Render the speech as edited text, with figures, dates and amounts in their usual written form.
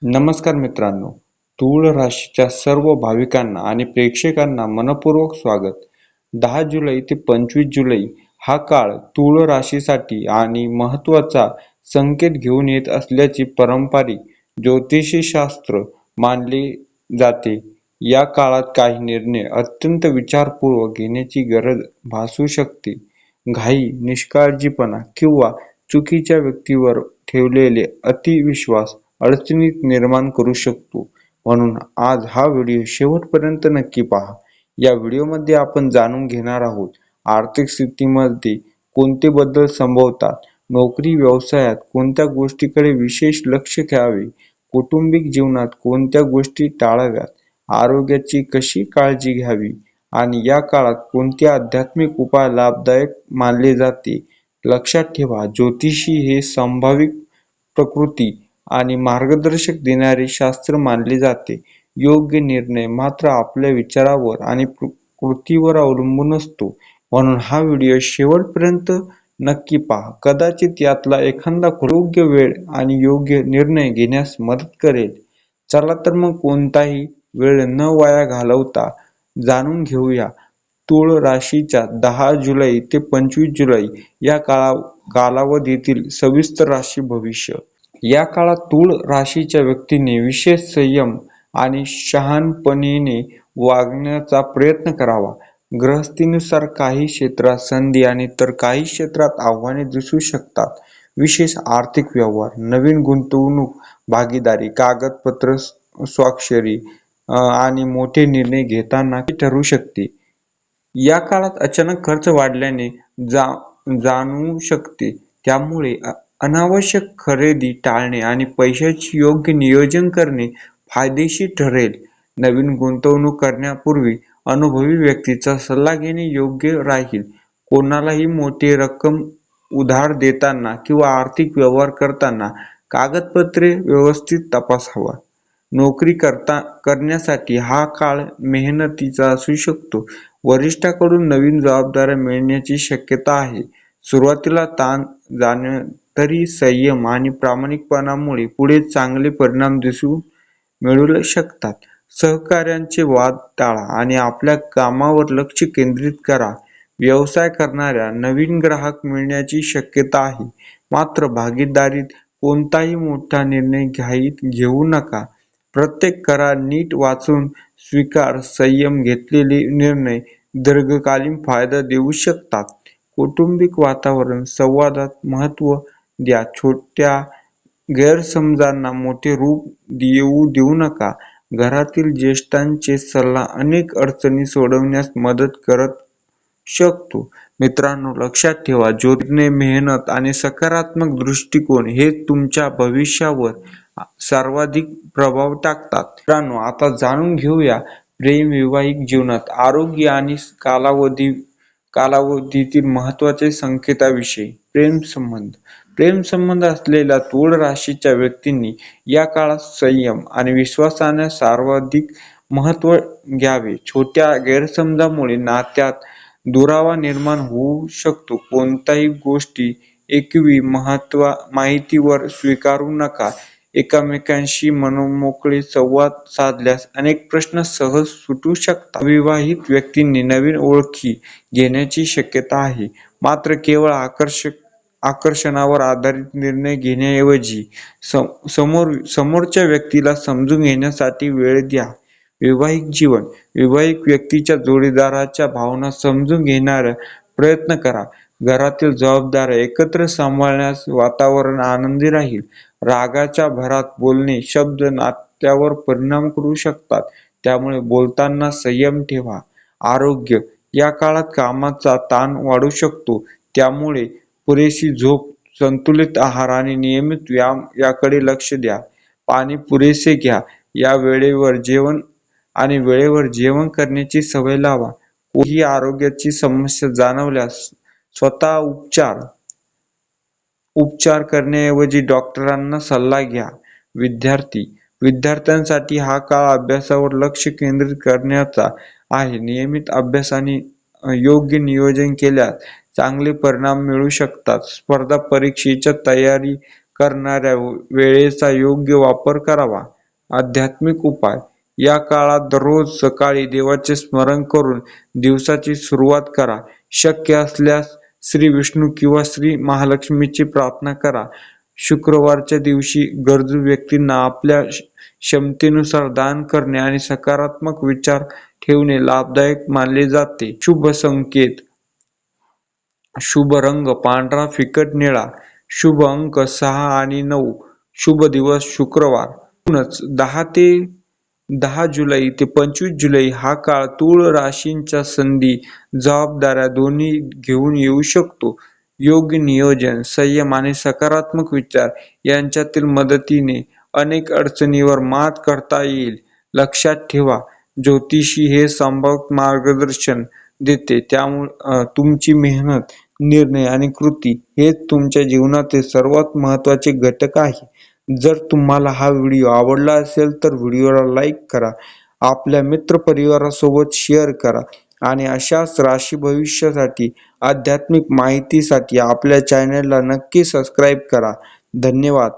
नमस्कार मित्रांनो, तूळ राशीच्या सर्व भाविकांना आणि प्रेक्षकांना मनपूर्वक स्वागत. 10 जुलै ते 25 जुलै हा काळ तूळ राशीसाठी आणि महत्त्वाचा संकेत घेऊन येत असल्याचे पारंपरिक ज्योतिषशास्त्र मानले जाते. या काळात काही निर्णय अत्यंत विचारपूर्वक घेण्याची गरज भासू शकते. घाई, निष्काळजीपणा किंवा चुकीच्या व्यक्तीवर ठेवलेले अतिविश्वास अडचणीत निर्माण करू शकतो. म्हणून आज हा व्हिडिओ शेवटपर्यंत नक्की पहा. या व्हिडिओमध्ये आपण जाणून घेणार आहोत आर्थिक स्थितीमध्ये कोणते बदल संभवतात, नोकरी व्यवसायात कोणत्या गोष्टीकडे विशेष लक्ष द्यावे, कौटुंबिक जीवनात कोणत्या गोष्टी टाळाव्यात, आरोग्याची कशी काळजी घ्यावी आणि या काळात कोणते आध्यात्मिक उपाय लाभदायक मानले जाते. लक्षात ठेवा, ज्योतिषी हे संभावित प्रकृती आणि मार्गदर्शक देणारे शास्त्र मानले जाते. योग्य निर्णय मात्र आपल्या विचारावर आणि कृतीवर अवलंबून असतो. म्हणून हा व्हिडिओ शेवटपर्यंत नक्की पहा. कदाचित यातला एखादा योग्य वेळ आणि योग्य निर्णय घेण्यास मदत करेल. चला तर मग कोणताही वेळ न वाया घालवता जाणून घेऊया तूळ राशीच्या 10 जुलै ते 25 जुलै या कालावधीतील सविस्तर राशी भविष्य. या काळात तूळ राशीच्या व्यक्तीने विशेष संयम आणि शहाणपणाने वागण्याचा प्रयत्न करावा. ग्रहस्थीनुसार काही क्षेत्रात संधी आणि तर काही क्षेत्रात आव्हाने दिसू शकतात. विशेष आर्थिक व्यवहार, नवीन गुंतवणूक भागीदारी, कागदपत्र स्वाक्षरी आणि मोठे निर्णय घेताना ठरू शकते. या काळात अचानक खर्च वाढल्याने जाणवू शकते. त्यामुळे अनावश्यक खरेदी टाळणे आणि पैशाचे योग्य नियोजन करणे फायदेशीर ठरेल. नवीन गुंतवणूक करण्यापूर्वी अनुभवी व्यक्तीचा सल्ला घेणे योग्य राहील. कोणालाही मोठी रक्कम उधार देताना किंवा आर्थिक व्यवहार करताना कागदपत्रे व्यवस्थित तपासावा. नोकरी करण्यासाठी हा काळ मेहनतीचा असू शकतो. वरिष्ठाकडून नवीन जबाबदाऱ्या मिळण्याची शक्यता आहे. सुरुवातीला ताण जाणवेल, तरी संयम आणि प्रामाणिकपणामुळे पुढे चांगले परिणाम मिळू शकतात. सहकाऱ्यांचे वाद टाळा आणि आपल्या कामावर लक्ष केंद्रित करा. व्यवसाय करणाऱ्या नवीन ग्राहक मिळण्याची शक्यता आहे. मात्र भागीदारीत कोणताही मोठा निर्णय घाईत घेऊ नका. प्रत्येक करार नीट वाचून स्वीकार. संयम घेतलेले निर्णय दीर्घकालीन फायदा देऊ शकतात. कौटुंबिक वातावरण, संवादात महत्त्व द्या. छोट्या गैरसमजांना मोठे रूप देऊ नका. घरातील ज्येष्ठांचे सल्ला अनेक अडचणी सोडवण्यास मदत करत शकतो. मित्रांनो, लक्षात ठेवा, निर्णय, मेहनत आणि सकारात्मक दृष्टिकोन हे तुमच्या भविष्यावर सर्वाधिक प्रभाव टाकतात. मित्रांनो, आता जाणून घेऊया प्रेम, वैवाहिक जीवनात आरोग्य आणि कालावधीतील महत्त्वाचे संकेताविषयी. प्रेमसंबंध असलेल्या तूळ राशीच्या व्यक्तींनी या काळात संयम आणि विश्वासाने सर्वाधिक महत्त्व द्यावे. छोट्या गैरसमजामुळे नात्यात दुरावा निर्माण होऊ शकतो. कोणत्याही गोष्टी एकेरी माहितीवर स्वीकारू नका. एकमेकांशी मनमोकळे संवाद साधल्यास अनेक प्रश्न सहज सुटू शकतात. अविवाहित व्यक्तींनी नवीन ओळखी घेण्याची शक्यता आहे. मात्र केवळ आकर्षणावर आधारित निर्णय घेण्याऐवजी समोरच्या व्यक्तीला समजून घेण्यासाठी वेळ द्या. वैवाहिक जीवन, वैवाहिक व्यक्तीच्या जोडीदाराच्या भावना समजून घेण्याचा प्रयत्न करा. घरातील जबाबदाऱ्या एकत्र सांभाळण्यास वातावरण आनंदी राहील. रागाच्या भरात बोलणे शब्द नात्यावर परिणाम करू शकतात. त्यामुळे बोलताना संयम ठेवा. आरोग्य, या काळात कामाचा ताण वाढू शकतो. त्यामुळे पुरेशी झोप, संतुलित आहार आणि नियमित व्यायाम याकडे लक्ष द्या. पाणी पुरेसे घ्या. वेळेवर जेवण करण्याची सवय लावा. कोणतीही आरोग्याची समस्या जाणवल्यास स्वतः उपचार करण्याऐवजी डॉक्टरांचा सल्ला घ्या. विद्यार्थ्यांसाठी हा काळ अभ्यासावर लक्ष केंद्रित करण्याचा आहे. नियमित अभ्यास आणि योग्य नियोजन केल्यास चांगले परिणाम मिळू शकतात. स्पर्धा परीक्षेच्या तयारी करणाऱ्या वेळेचा योग्य वापर करावा. आध्यात्मिक उपाय. या काळात दररोज सकाळी देवाचे स्मरण करून दिवसाची सुरुवात करा. शक्य असल्यास श्री विष्णू किंवा श्री महालक्ष्मीची प्रार्थना करा. शुक्रवारच्या दिवशी गरजू व्यक्तींना आपल्या क्षमतेनुसार दान करणे आणि सकारात्मक विचार ठेवणे लाभदायक मानले जाते. शुभ संकेत. शुभ रंग पांढरा फिकट निळा. शुभ अंक 6 आणि 9. शुभ दिवस शुक्रवार. म्हणूनच 10 जुलै ते 25 जुलै हा काळ तूळ राशींच्या संधी, जबाबदाऱ्या दोन्ही घेऊन येऊ शकतो. योग्य नियोजन, संयम आणि सकारात्मक विचार यांच्यातील मदतीने अनेक अडचणींवर मात करता येईल. लक्षात ठेवा, ज्योतिषी हे संभाव्य मार्गदर्शन देते, त्यामुळे तुमची मेहनत, निर्णय आणि कृती हेच तुमच्या जीवनातील सर्वात महत्त्वाचे घटक आहे. जर तुम्हाला हा व्हिडिओ आवडला असेल तर व्हिडिओला लाईक करा, आपल्या मित्रपरिवारासोबत शेअर करा आणि अशाच राशी भविष्यासाठी आध्यात्मिक माहितीसाठी आपल्या चॅनलला नक्की सबस्क्राईब करा. धन्यवाद.